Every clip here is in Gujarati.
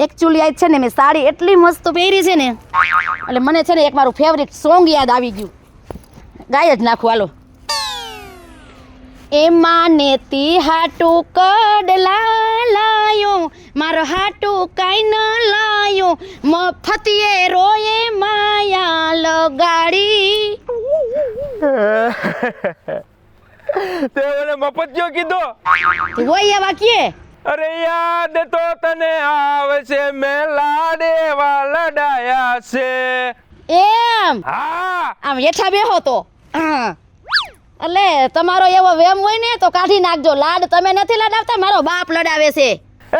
એકચ્યુઅલી આજ છે ને મેં સાડી એટલી મસ્ત પહેરી છે ને એટલે મને છે ને એક મારું ફેવરિટ સોંગ યાદ આવી ગયું. ગાય જ નાખું હાલો. એમાં નેતી હાટું કડલા લાયો, મારો હાટું કાંઈ ન લાયો, મફતીએ રોયે માયા લગાડી. તે મને મફતિયો કીધો. હોય એવા કીએ. અરે યાદ તો તને આવે છે મેં લાડેવા લડાયા છે. એમ હા આમ હેઠા બેહો તો એટલે તમારો એવો વેમ હોય ને તો કાઢી નાખજો. લાડ તમે નથી લડાવતા, મારો બાપ લડાવે છે.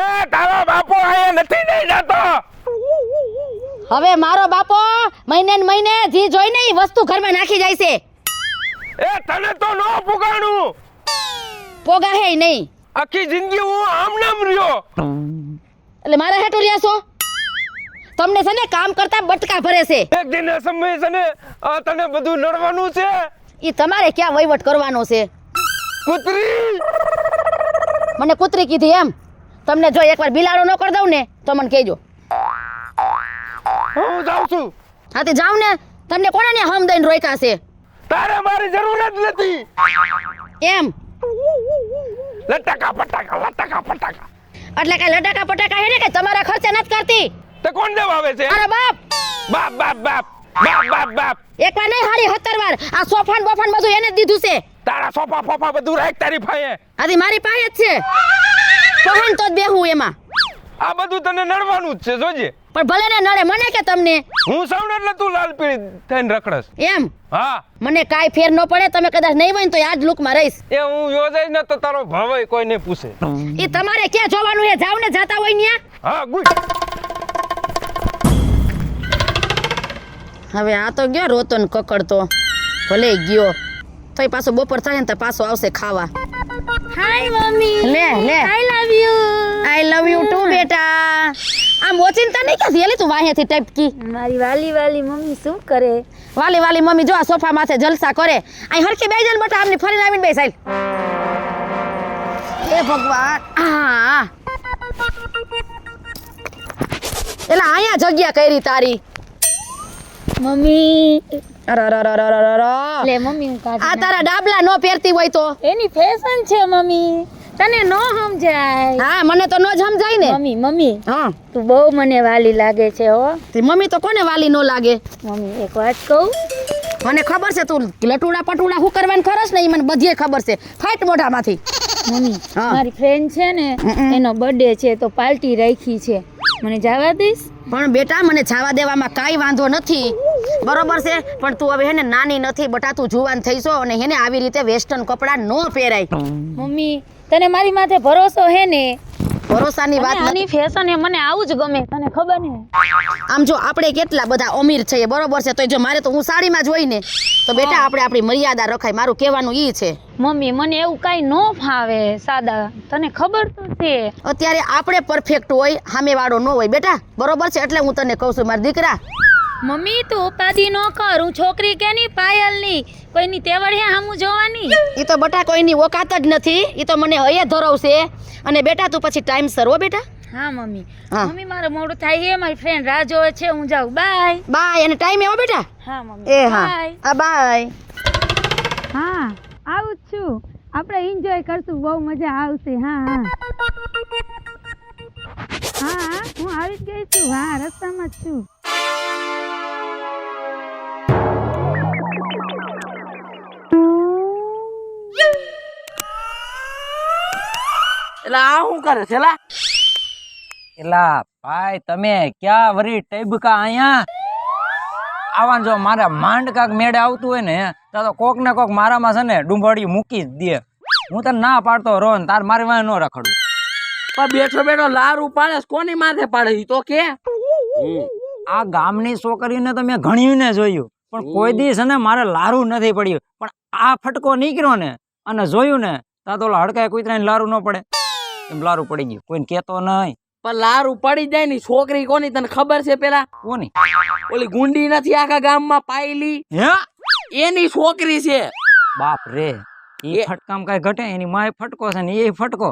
એ તારો બાપો આયા નથી નહીં જાતો. હવે મારો બાપો મહિને ને મહિને જી જોઈને ઈ વસ્તુ ઘરમાં નાખી જાય છે. એ તને તો નો પુગાણું. પોગા હે નહીં. આખી જિંદગી હું આમ નામ રહ્યો. એટલે મારા હેઠું રહ્યા છો. તમને છે ને કામ કરતા બટકા ભરે છે. એક દિન સમય છે ને આ તને બધું નડવાનું છે. ઈ તમારે ક્યાં વહીવટ કરવાનો છે? કૂતરી મને કૂતરી કીધી એમ? તમને જો એકવાર બિલાડો ન કરી દઉં ને તો મને કહેજો. હું જાઉં છું. હા તે જાવ ને. તમને કોને ને હમ દઈને રોક્યા છે? તારે મારી જરૂર જ નથી. એમ લટાકા પટાકા લટાકા પટાકા. એટલે કઈ લડાકા પટાકા હે ને કે તમારા ખર્ચે નથી કરતી? તે કોણ દેવા આવે છે? અરે બાપ બાપ બાપ બાપ બાપ બાપ બાપ. એકવાર નહીં હારી 17 વાર આ સોફાન બોફાન બધું એને જ દીધું છે. તારા સોફા ફોફા બધું રાખ તારી ફાયે. આથી મારી પાસે જ છે. કહું તો જ બેહું એમાં. આ બધું તને નડવાનું જ છે જોજે. પણ ભલે ને નડે મને કે તમને. હું સૌને એટલે તું લાલ પીળી થઈને રખડસ. એમ હા મને કાઈ ફેર ન પડે. તમે કદાચ નહીં હોય ને તો આ જ લુકમાં રહીશ. એ હું યોજાઈશ ને તો તારો ભાવય કોઈ નહીં પૂછે. એ તમારે ક્યાં જોવાનું છે? જાવ ને જાતા હોય ન્યા. હા ગુડ. હવે આ તો ગયો રોતો ને કકડતો. ભલે ગયો તોય પાછો બપોર થાય ને તો પાછો આવશે ખાવા. Hi mummy. લે લે I love you. I love you too બેટા. આમ ઓચિંતા નહીં કે ઝેલી તું વાહેથી ટપકી. મારી વાલી વાલી મમ્મી શું કરે? વાલી વાલી મમ્મી જો આ સોફા માથે જલસા કરે. અહીં હરખી બેસી જાય ને બટા આમને ફરીને આવીને બેસાય. એ ભગવાન. હા એલા અહીંયા જગ્યા કરી તારી. મમ્મી અરરરરરરર. લે મમ્મી હું કાઢી આ તારા ડાબલા નો પહેરતી હોય તો. એની ફેશન છે મમ્મી, તને નો સમજાય. હા મને તો નો જ સમજાય ને. મમ્મી મમ્મી હા તું બહુ મને વાલી લાગે છે હો. તે મમ્મી તો કોને વાલી નો લાગે? મમ્મી એક વાત કહું? મને ખબર છે તું લટુડા પટુડા હું કરવાનું ખરસ ને ઈ મને બધીએ ખબર છે. ફાઈટ મોઢામાંથી. મમ્મી હા. મારી ફ્રેન્ડ છે ને એનો બર્થડે છે તો પાર્ટી રાખી છે, મને જવા દઈશ? પણ બેટા મને જવા દેવામાં કાંઈ વાંધો નથી બરોબર છે. પણ તું હવે હેને નાની નથી બટા, તું જુવાન થઈ છો અને હેને આવી રીતે વેસ્ટર્ન કપડાં નો પહેરાય. મમ્મી તને મારી માથે ભરોસો હે ને? ભરોસાની વાત નથી. આની ફેશન એ મને આવું જ ગમે, તને ખબર ને? આમ જો આપણે કેટલા બધા અમીર છે બરોબર છે, તો જો મારે તો હું સાડીમાં જ હોય ને તો બેટા આપણે આપણી મર્યાદા રખાય. મારું કહેવાનું ઈ છે. મમ્મી મને એવું કાઈ નો ફાવે સાદા, તને ખબર તો છે. અત્યારે આપણે પરફેક્ટ હોય, સામેવાળો ન હોય બેટા બરોબર છે. એટલે હું તને કહું છું મારા દીકરા. મમ્મી તું ઉપાધિ નો કર, હું છોકરી કે ની પાયલ ની કોઈની તેવડ હે હામું જોવાની? ઈ તો બટા કોઈની ઓકાત જ નથી, ઈ તો મને હયે ધરાવશે. અને બેટા તું પછી ટાઈમ સર હો બેટા. હા મમ્મી. હા. મમ્મી મારું મોડું થાય છે, મારી ફ્રેન્ડ રાહ જોવે છે, હું જાઉં. બાય. બાય. અને ટાઈમે આવો બેટા. હા મમ્મી. એ હા બાય. આ બાય. હા આવું જ છું, આપણે એન્જોય કરશું, બહુ મજા આવશે. હા હા હા હું આવી જ ગઈ છું. હા રસ્તામાં જ છું. એટલે આ શું કરે છે લા? એલા ભાઈ તમે ક્યાં વરી ટેબકા અહીંયા આવવાનું? જો મારા માંડ કાક મેળે આવતું હોય ને તો કોક ને કોક મારામાં છે ને ડુંબળી મૂકી જ દે. હું તને ના પાડતો રહો ને તાર મારી વાંહે ન રખડું. પણ બેઠો બેઠો લારું પાડે છે, કોની માથે પાડે ઈ તો કે? આ ગામની છોકરીને તો મેં ઘણીને જોયું પણ કોઈ દિવસ છે ને મારે લારું નથી પડ્યું. પણ આ ફટકો નીકળ્યો ને અને જોયું ને તા તો હડકાય કૂતરાને લારું ન પડે એમ લારું પડી ગયું. કોઈને કહેતો નહીં. પણ લારું પડી જાય ની છોકરી કોની તને ખબર છે? પેલા કોની? ઓલી ગુંડી નથી આખા ગામમાં પાયલી, હે એની છોકરી છે. બાપ રે, એ ફટકામ કઈ ઘટે? એની માય ફટકો છે ને એ ફટકો.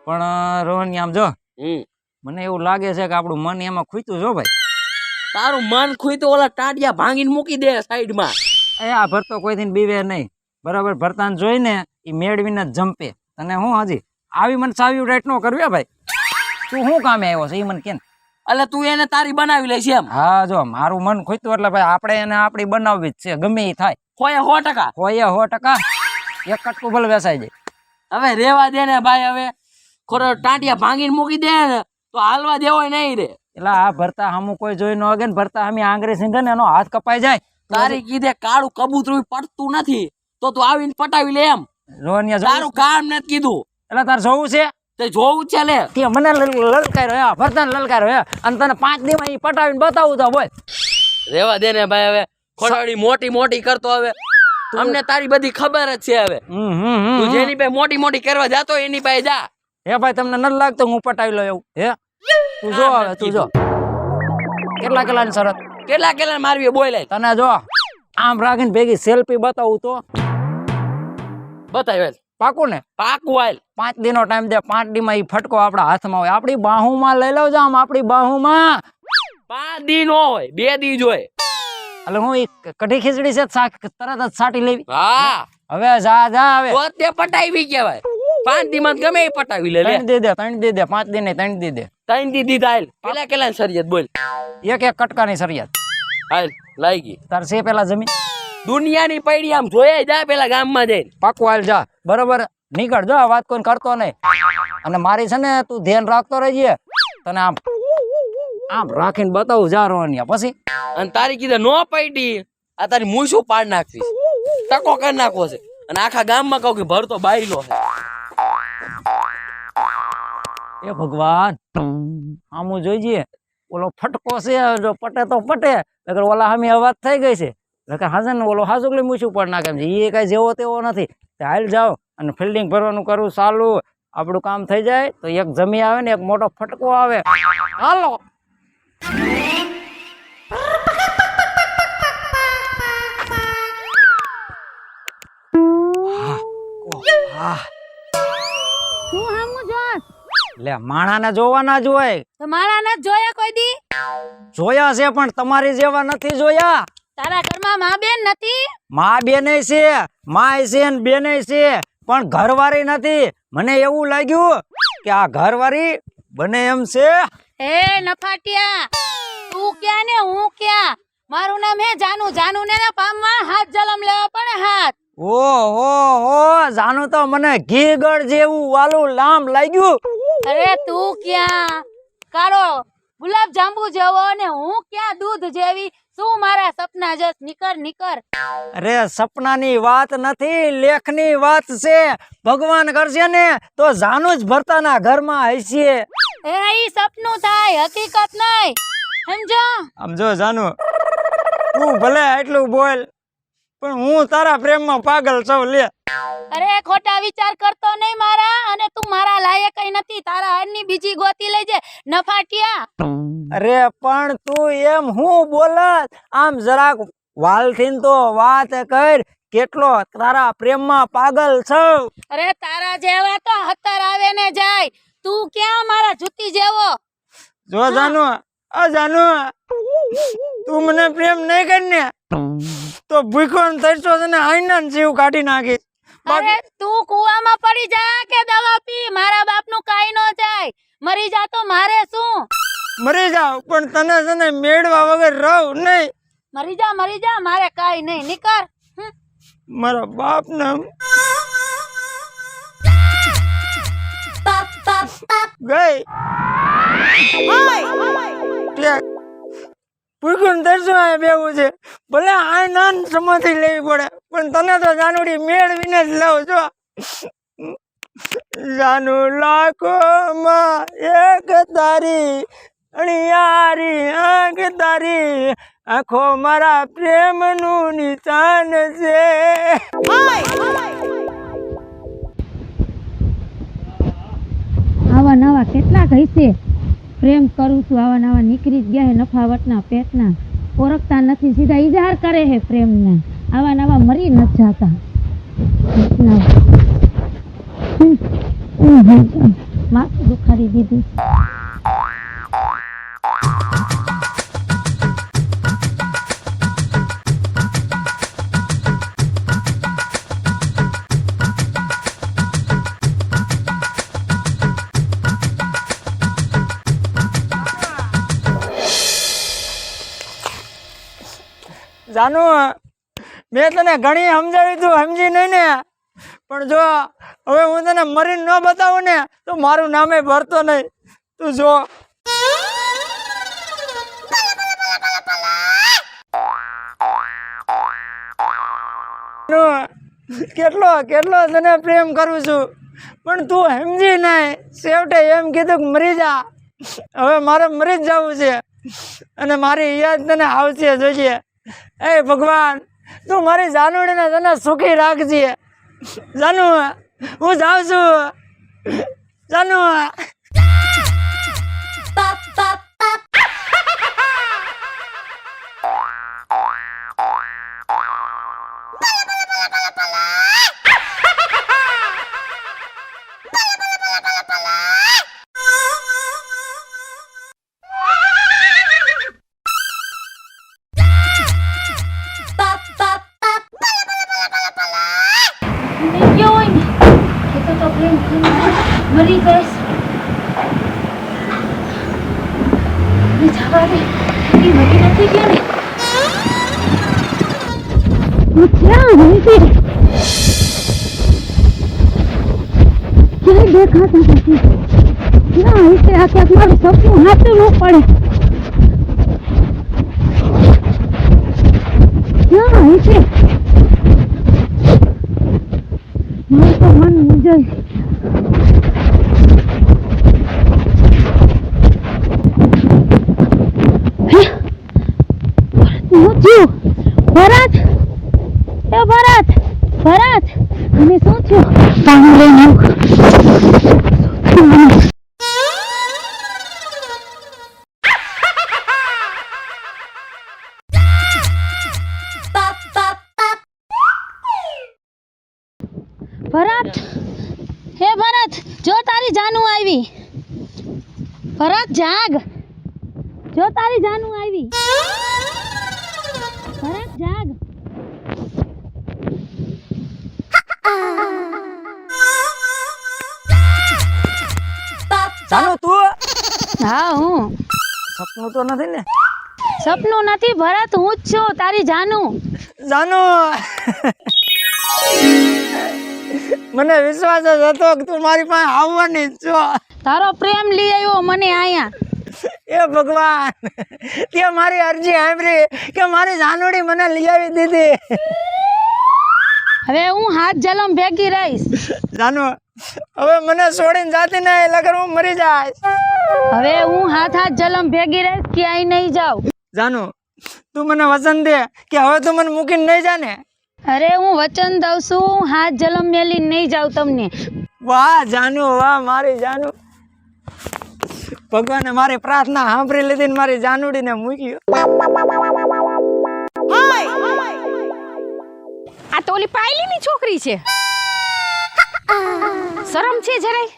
પણ રોહન આમ જો હમ મને એવું લાગે છે કે આપણું મન એમાં ખૂટ્યું જો ભાઈ. તારું મન ખુઈ તો ઓલા ટાંટિયા ભાંગીને મૂકી દે સાઈડમાં. એ આ ભરતો કોઈથી બીવે નહીં બરાબર. ભરતાને જોઈને એ મેળવીને જ જંપે. તને હું હજી આવી મને સાવી રાઈટ નો કરવી ભાઈ. તું શું કામે આવ્યો છે એ મને કે. એટલે તું એને તારી બનાવી લઈશ એમ? હા જો મારું મન ખૂટ્યું એટલે ભાઈ આપણે એને આપણી બનાવવી જ છે ગમે એ થાય. હોય 100%. હોય 100%. એક કટકું ભલે વેસાઈ જાય. હવે રેવા દે ને ભાઈ. હવે ખોરો ટાંટિયા ભાંગીને મૂકી દે ને તો હાલવા દેવો નહીં રે. એટલે આ ભરતા સામું કોઈ જોઈ ન અગે ને ભરતા સામે આંગળી સીંધે ને એનો હાથ કપાઈ જાય. તારી કીધે કાળું કબૂતરું પડતું નથી તો તું આવીને પટાવી લે એમ. રોહનિયા તારું કામ નથી કીધું એટલે તારે જોવું છે તે જોવું છે લે. તે મને લલકાર્યો ભરતાને લલકાર્યો અને તને 5 દીમાં ઈ પટાવીને બતાવું તો બોલ. રેવા દે ને ભાઈ. હવે ખોડાડી મોટી મોટી કરતો. હવે અમને તારી બધી ખબર જ છે. હવે તું જેની પાસે મોટી મોટી કરવા જાતો એની પાસે જા. હે ભાઈ તમને નથી લાગતું હું પટાવી લઉં એવું? હે તું જો હવે તું જો કેટલા કેટલાની શરત. કેટલા મારવી બોલાય તને જો આમ રાખીને ભેગી સેલ્ફી બતાવું તો બતાવે. પાકું ને? પાકું હાલ. 5 દીનો ટાઈમ દે. 5 દીમાં ઈ ફટકો આપણા હાથમાં હોય. આપણી બાહુમાં લઈ લઉં આમ આપણી બાહુમાં. 5 દી નો હોય 2 દી જ હોય. એટલે હું ઈ કઢી ખીચડી છે તરત જ સાટી લેવી. હા હવે જા જા હવે તો તે પટાવી કહેવાય. 5 દી માં ગમે એ પટાવી લે. 3 દે દે 3 દે દે 5 દી નહીં 3 દે દે. 3 દી દીધા હાલ. કેટલા શરિયત બોલ. એક એક કટકાની શરિયત. હાલ લાગી. તાર છે પેલા જમીન દુનિયાની પૈડી આમ જોયે જા પેલા ગામમાં જઈને. પાકું હાલ જા બરોબર. નીકળ જો વાત કોઈ કરતો નહીં. અને મારી છે ને તું ધ્યાન રાખતો રહેજે. તને આમ આમ રાખીને બતાવું જા રોહનિયા પછી. અને તારી કીધે નો પૈડી આ તારી મૂછું પાડ નાખવી. ટકો કરી નાખવો છે. અને આખા ગામમાં કહું કે ભરતો બાયલો છે. એ ભગવાન આમું જોઈજે. ઓલો ફટકો છે જો પટે તો પટે નકર ઓલા સામે અવાજ થઈ ગઈ છે નકર હાજર ને ઓલો હાજુકલી મૂછું પણ નાખે છે. એ કઈ જેવો તેવો નથી. હાલ જાઓ અને ફિલ્ડિંગ ભરવાનું કરું ચાલુ. આપણું કામ થઈ જાય તો એક જમી આવે ને એક મોટો ફટકો આવે. હાલો હું હામું જોસ લે માણાને જોવાના જ હોય. તો મારા ન જોયા કોઈ દી? જોયા છે પણ તમારી જેવા નથી જોયા. તારા ઘરમાં માં બેન નથી? માં બેને છે માય છે ને બેને છે પણ ઘરવાળી નથી. મને એવું લાગ્યું કે આ ઘરવાળી બને એમ છે. હે નફાટિયા, તું ક્યાં ને હું ક્યાં? મારું નામ હે જાનુ. જાનુ ને પામવા હાથ જલમ લેવા પડે હાથ. ઓહો જાનું તો મને ઘી ગળ જેવું વાલું લાંબ લાગ્યું. અરે તું ક્યાં કાળો ગુલાબ જાંબુ જેવો ને હું ક્યાં દૂધ જેવી? શું મારા સપના જસ નીકર નીકર. અરે સપનાની વાત નથી લેખની વાત છે. ભગવાન કરશે ને તો જાનું જ ભરતાના ઘરમાં હશે. એ ઈ સપનું થાય હકીકત નહીં સમજો. આમ જો જાનું તું ભલે એટલું બોલ પણ હું તારા પ્રેમમાં પાગલ છું. લે અરે ખોટા વિચાર કરતો નહીં મારા. અને તું મારા લાયક કઈ નથી. તારા હરની બીજી ગોતી લેજે નફાટિયા. અરે પણ તું એમ હું બોલત? આમ જરાક વાલથી તો વાત કર. કેટલો તારા પ્રેમમાં પાગલ છું. અરે તારા જેવા તો 17 આવે ને જાય. તું ક્યાં મારા જુતી જેવો? જો જાનુ જાનુ તું મને પ્રેમ નહીં કર ને તો ભૂખો થઈશો ને આઈના જીવ કાઢી નાખીશ. અરે તું કુવામાં પડી જા કે દવા પી. મારા બાપનું કાઈ નો જાય. મરી જા તો મારે શું? મરી જાવ પણ તને છે ને મેળવા વગર રહું નહીં. મરી જા મારે કાઈ નહીં. નીકળ. મારા બાપ ને ગઈ પૂછું દર્શન આ બેવું છે. ભલે આ નાન સમાથી લેવી પડે પણ તને તો જાનુડી મેળવીને જ લઉં છો. જાનુ લાખોમાં એક તારી અણિયારી આંખ તારી આંખો મારા પ્રેમનું નિશાન છે. આવા નવા કેટલાક હશે પ્રેમ કરું છું. આવા નવા નીકળી જ ગયા હે નફાવટના પેટના. ઓળખતા નથી સીધા ઇજહાર કરે હે પ્રેમના. આવા નવા મરી નથી જતા. માથું દુખાડી દીધું. જાનુ મેં તને ઘણી સમજાવી તું સમજી નહીં ને, પણ જો હવે હું તને મરીને ન બતાવું ને તો મારું નામે ભરતો નહીં. તું જો કેટલો કેટલો તને પ્રેમ કરું છું, પણ તું સમજી નહીં. છેવટે એમ કીધું કે મરી જા. હવે મારે મરી જ જવું છે અને મારી યાદ તને આવશે જોઈએ. એ ભગવાન, તું મારી જાનુડીને તને સુખી રાખજે. જાનુ, હું જાઉં છું. જાનુ. ક્યાં હોય ને એ તો પ્રેમ કરીને મરી જઈશ. જવા દે, એ મરી નથી ગયા ને. હું ક્યાં હોય છે? ક્યાંય દેખાતા નથી. ક્યાં હોય છે? આ ક્યાંક મારું સપનું હાથું ન પડે. ક્યાં હોય છે? મારું તો મન મુંજાય. ભરત, એ ભરત, ભરત, અને શું થયું? પાણી લઈને આવ. ભરત, હે ભરત, જો તારી જાનુ આવી. ભરત જાગ, જો તારી જાનુ આવી. ભરત જાગ. જાનુ તું? હા હું. સપનું તો નથી ને? સપનું નથી ભરત, હું જ છું તારી જાનુ. જાનુ, મને વિશ્વાસ જ હતો કે તું મારી પાસે આવવાની જ છો. તારો પ્રેમ લઈ આવ્યો મને આયા. એ ભગવાન, તે મારી અરજી સાંભળી કે મારી જાનુડી મને લઈ આવી દીધી. હવે હું હાથ જલમ ભેગી રહીશ. જાનુ, હવે મને છોડીને જાતી નહીં, લગર હું મરી જાય. હવે હું હાથ જલમ ભેગી રહીશ, ક્યાંય નહીં જાઉં. જાનુ, તું મને વચન દે કે હવે તું મને મૂકીને નહીં જા ને. અરે હું વચન દઉં છું, હું હાથ જલમ મેલીને નહીં જાઉં તમને. વાહ જાનુ, વાહ મારી જાનુ. ભગવાને મારી પ્રાર્થના સાંભળી લીધી ને મારી જાનુડીને મૂકી. આ તો ઓલી પાયલીની છોકરી છે. શરમ છે જરાય?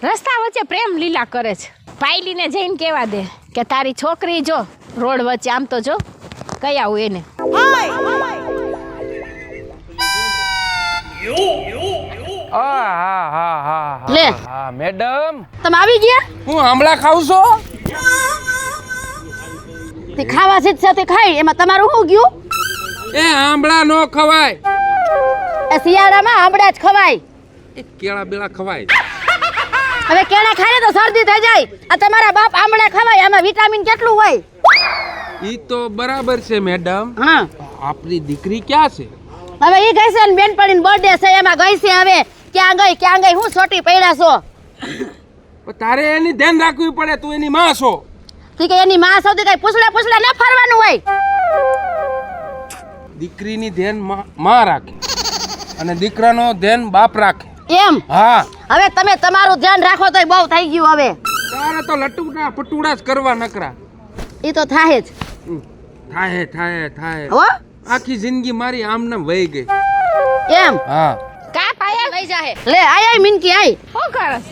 રસ્તા વચ્ચે પ્રેમ લીલા કરે છે. પાયલીને જઈને કહેવા દે કે તારી છોકરી જો રોડ વચ્ચે આમ તો જો કઈ આવું એને. લે હા મેડમ, તમે આવી ગયા? હું આમળા ખાવ છો? તે ખાવા છે તે ખાઈ, એમાં તમારું શું ગયું? એ આમળા નો ખવાય, એ શિયાળામાં આંબળા જ ખવાય. એ કેળા બેળા ખવાય. હવે કેળા ખાય તો શરદી થઈ જાય. આ તમારા બાપ આંબળા ખવાય, આમાં વિટામિન કેટલું હોય? ઈ તો બરાબર છે મેડમ. હા, આપણી દીકરી ક્યાં છે? હવે ઈ ગઈ છે ને બેનપણીનો બર્થડે છે, એમાં ગઈ છે. હવે ક્યાં ગઈ હું છોટી પડ્યા છો? પણ તારે એની ધ્યાન રાખવી પડે, તું એની માં છો. તી કે એની માં સૌથી કઈ પૂછડે ન ફરવાનું હોય. દીકરીની ધ્યાન માં રાખે અને દીકરાનો ધ્યાન બાપ રાખે. એમ? હા. હવે તમે તમારું ધ્યાન રાખો તોય બહુ થઈ ગયું. હવે તારે તો લટુડા પટુડા જ કરવા નકરા. ઈ તો થાય જ. થાય થાય થાય. હો આખી જિંદગી મારી આમ નામ વહી ગઈ. એમ? હા. કા પાયલ લઈ જાહે. લે આય મિનકી આય. શું કરસ?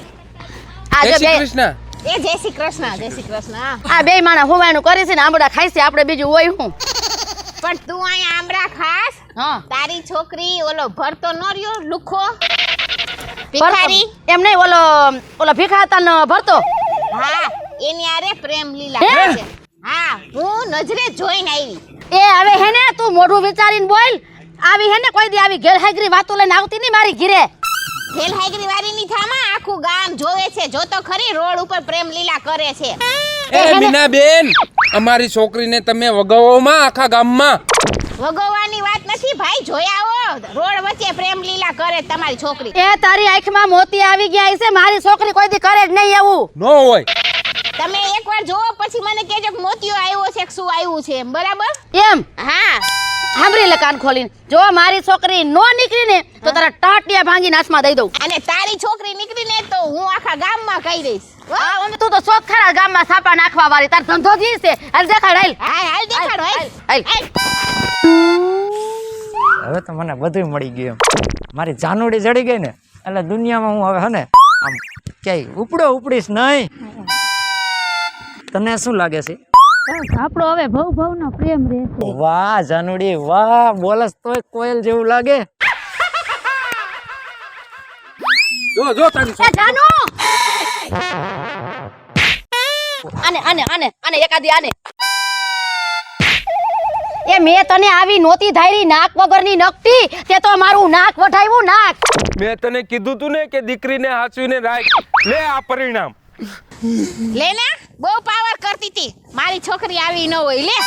આ જય જો શ્રી બે કૃષ્ણ. એ જય શ્રી કૃષ્ણ જય શ્રી કૃષ્ણ. આ બે માણા હુવાયનું કરી છે ને આંબળા ખાઈ છે આપણે બીજું હોય હું પણ તું અહીંયા આમરા ખાસ હા તારી છોકરી ઓલો ભરતો નો રહ્યો લુખો ભિખારી એમ નહીં ઓલો ભીખાતા ન ભરતો હા એની આરે પ્રેમ લીલા હે? કરે છે. હા હું નજરે જોઈને આવી. એ હવે હે ને તું મોઢું વિચારીને બોલ આવી હે ને કોઈ દી આવી ગેરહાજરી વાતો લઈને આવતી નહીં મારી ઘીરે ભેલ હાઈગરી વાળીની થામાં આખું ગામ જોવે છે જો તો ખરી રોડ ઉપર પ્રેમ લીલા કરે છે. એ મીનાબેન, અમારી છોકરીને તમે વગાવોમાં આખા ગામમાં. ભગવાનની વાત નથી ભાઈ, જોયા આવો રોડ વચ્ચે પ્રેમ લીલા કરે તમારી છોકરી. એ તારી આંખમાં મોતી આવી ગયા છે મારી છોકરી કોઈ દી કરે જ નહીં એવું નો હોય. તમે એકવાર જોવો પછી મને કહેજો કે મોતિયો આવ્યો છે કે શું આવ્યું છે એમ, બરાબર? એમ હા સાંભળી લે કાન ખોલીને જો મારી છોકરી નો નીકળી ને તો તારા ટાટિયા ભાંગીને હાથમાં દઈ દઉં અને તારી છોકરી નીકળીને તો હું આખા ગામમાં કહી દઈશ. હા મમ્મી તું તો શોખ ખરા ગામમાં સાપા નાખવા વાળી તાર ધંધો જી છે હાલ દેખાડ હાલ હાલ હાલ દેખાડો હાલ. હાલ. હવે તો મને બધું મળી ગયું એમ મારી જાનુડી જડી ગઈ ને એટલે દુનિયામાં હું હવે હે ને આમ ક્યાંય ઉપડીશ નહીં. તને શું લાગે છે? બસ આપણો હવે ભવનો પ્રેમ રહેશે. વાહ જાનુડી વાહ, બોલસ તોય કોયલ જેવું લાગે. જો તારી એ જાનુ આને એકાદી આને એ મેં તને આવી નોતી ધાયરી નાક વગરની નકટી તે તો મારું નાક વઢાવ્યું નાક મેં તને કીધું તું ને કે દીકરીને હાચવીને રાખ. લે આ પરિણામ. લે ને બહુ પાવર કરતી હતી, મારી છોકરી આવી ન હોય. લે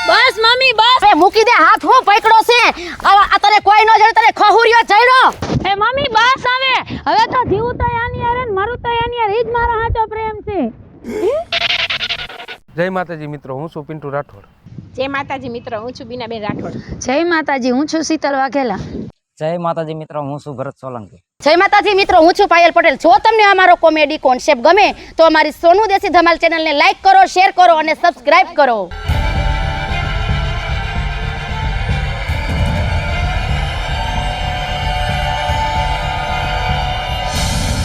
બસ મમ્મી બસ. એ મૂકી દે હાથ હું પકડો છે આ તને કોઈ નો જડે તને ખહુરિયો ચડ્યો એ મમ્મી બસ હવે તો જીવું તો આની હારે ને મારું તો આની હારે ઈ જ મારો સાચો પ્રેમ છે. જય માતાજી મિત્રો, હું છું પિન્ટુ રાઠોડ. જય માતાજી મિત્રો, હું છું બીનાબેન રાઠોડ. જય માતાજી, હું છું શીતલ વાઘેલા. જય માતાજી મિત્રો, હું છું ભરત સોલંકી. જય માતાજી મિત્રો, હું છું પાયલ પટેલ. જો તમને અમારો કોમેડી કોન્સેપ્ટ ગમે તો અમારી સોનુ દેશી ધમાલ ચેનલને લાઈક કરો, શેર કરો અને સબસ્ક્રાઇબ કરો.